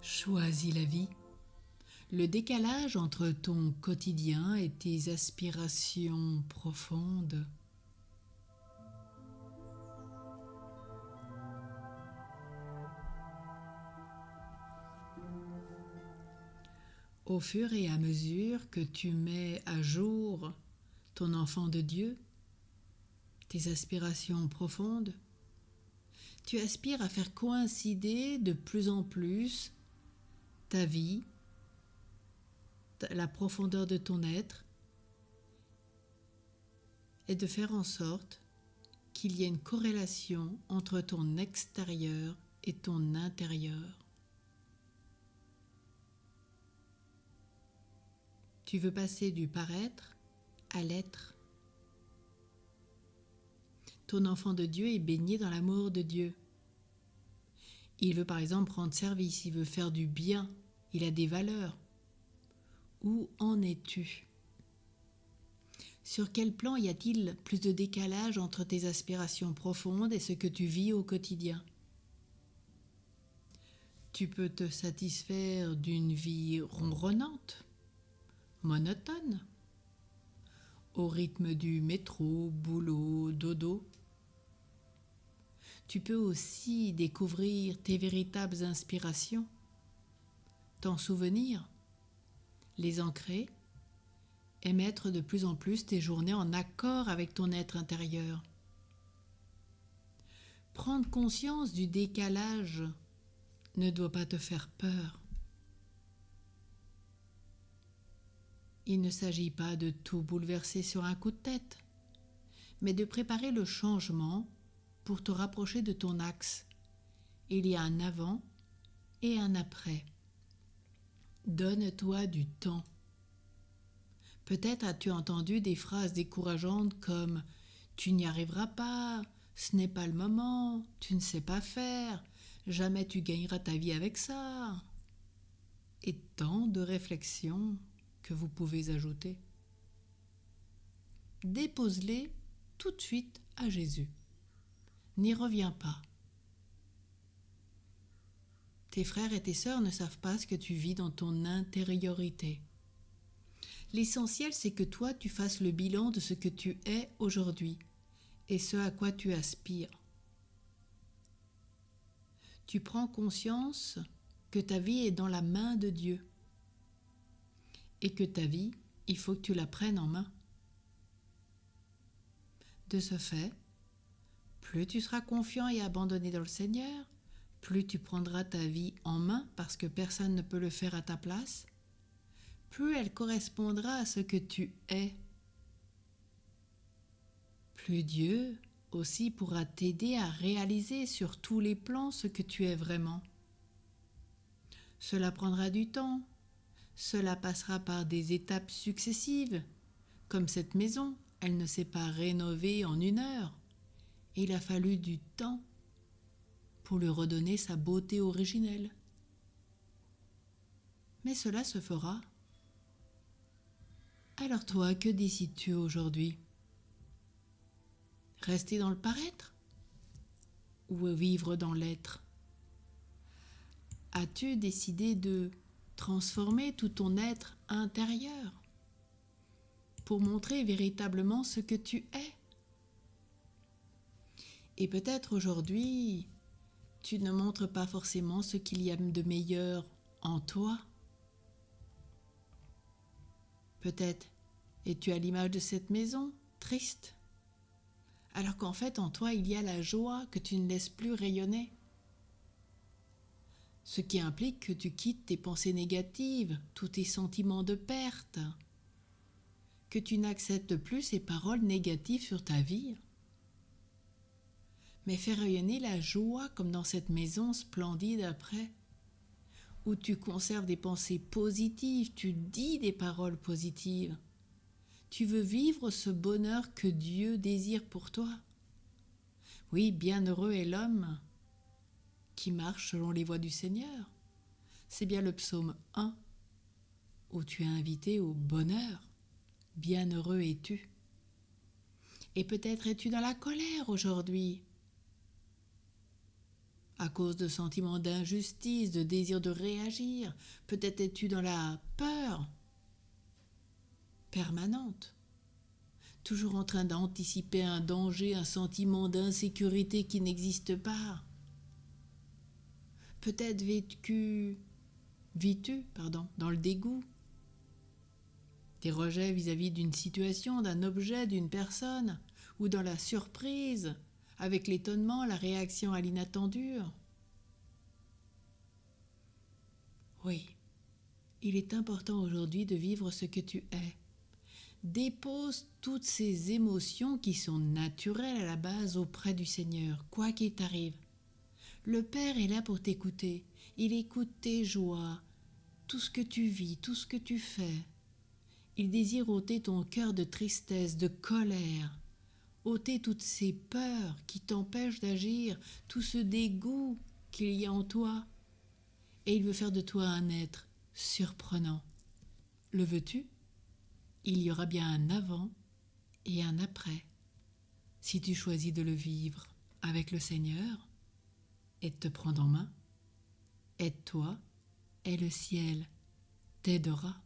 Choisis la vie. Le décalage entre ton quotidien et tes aspirations profondes. Au fur et à mesure que tu mets à jour ton enfant de Dieu, tes aspirations profondes, tu aspires à faire coïncider de plus en plus ta vie, la profondeur de ton être, et de faire en sorte qu'il y ait une corrélation entre ton extérieur et ton intérieur. Tu veux passer du paraître à l'être. Ton enfant de Dieu est baigné dans l'amour de Dieu. Il veut par exemple rendre service, il veut faire du bien, il a des valeurs. Où en es-tu ? Sur quel plan y a-t-il plus de décalage entre tes aspirations profondes et ce que tu vis au quotidien ? Tu peux te satisfaire d'une vie ronronnante, monotone, au rythme du métro, boulot, dodo. Tu peux aussi découvrir tes véritables inspirations, t'en souvenir, les ancrer et mettre de plus en plus tes journées en accord avec ton être intérieur. Prendre conscience du décalage ne doit pas te faire peur. Il ne s'agit pas de tout bouleverser sur un coup de tête, mais de préparer le changement pour te rapprocher de ton axe. Il y a un avant et un après. Donne-toi du temps. Peut-être as-tu entendu des phrases décourageantes comme « tu n'y arriveras pas »,« ce n'est pas le moment »,« tu ne sais pas faire »,« jamais tu gagneras ta vie avec ça » et tant de réflexions que vous pouvez ajouter. Dépose-les tout de suite à Jésus. N'y reviens pas. Tes frères et tes sœurs ne savent pas ce que tu vis dans ton intériorité. L'essentiel, c'est que toi, tu fasses le bilan de ce que tu es aujourd'hui et ce à quoi tu aspires. Tu prends conscience que ta vie est dans la main de Dieu et que ta vie, il faut que tu la prennes en main. De ce fait, plus tu seras confiant et abandonné dans le Seigneur, plus tu prendras ta vie en main parce que personne ne peut le faire à ta place, plus elle correspondra à ce que tu es. Plus Dieu aussi pourra t'aider à réaliser sur tous les plans ce que tu es vraiment. Cela prendra du temps, cela passera par des étapes successives, comme cette maison, elle ne s'est pas rénovée en 1 heure. Il a fallu du temps pour lui redonner sa beauté originelle. Mais cela se fera. Alors toi, que décides-tu aujourd'hui ? Rester dans le paraître ou vivre dans l'être ? As-tu décidé de transformer tout ton être intérieur pour montrer véritablement ce que tu es ? Et peut-être aujourd'hui, tu ne montres pas forcément ce qu'il y a de meilleur en toi. Peut-être es-tu à l'image de cette maison, triste, alors qu'en fait en toi il y a la joie que tu ne laisses plus rayonner. Ce qui implique que tu quittes tes pensées négatives, tous tes sentiments de perte, que tu n'acceptes plus ces paroles négatives sur ta vie. Mais fais rayonner la joie comme dans cette maison splendide après, où tu conserves des pensées positives, tu dis des paroles positives. Tu veux vivre ce bonheur que Dieu désire pour toi. Oui, bienheureux est l'homme qui marche selon les voies du Seigneur. C'est bien le psaume 1 où tu es invité au bonheur. Bienheureux es-tu. Et peut-être es-tu dans la colère aujourd'hui. à cause de sentiments d'injustice, de désir de réagir. Peut-être es-tu dans la peur permanente, toujours en train d'anticiper un danger, un sentiment d'insécurité qui n'existe pas. Peut-être vis-tu dans le dégoût, des rejets vis-à-vis d'une situation, d'un objet, d'une personne, ou dans la surprise, avec l'étonnement, la réaction à l'inattendu. Oui, il est important aujourd'hui de vivre ce que tu es. Dépose toutes ces émotions qui sont naturelles à la base auprès du Seigneur, quoi qu'il t'arrive. Le Père est là pour t'écouter. Il écoute tes joies, tout ce que tu vis, tout ce que tu fais. Il désire ôter ton cœur de tristesse, de colère, ôter toutes ces peurs qui t'empêchent d'agir, tout ce dégoût qu'il y a en toi. Et il veut faire de toi un être surprenant. Le veux-tu ? Il y aura bien un avant et un après, si tu choisis de le vivre avec le Seigneur et de te prendre en main. Aide-toi et le ciel t'aidera.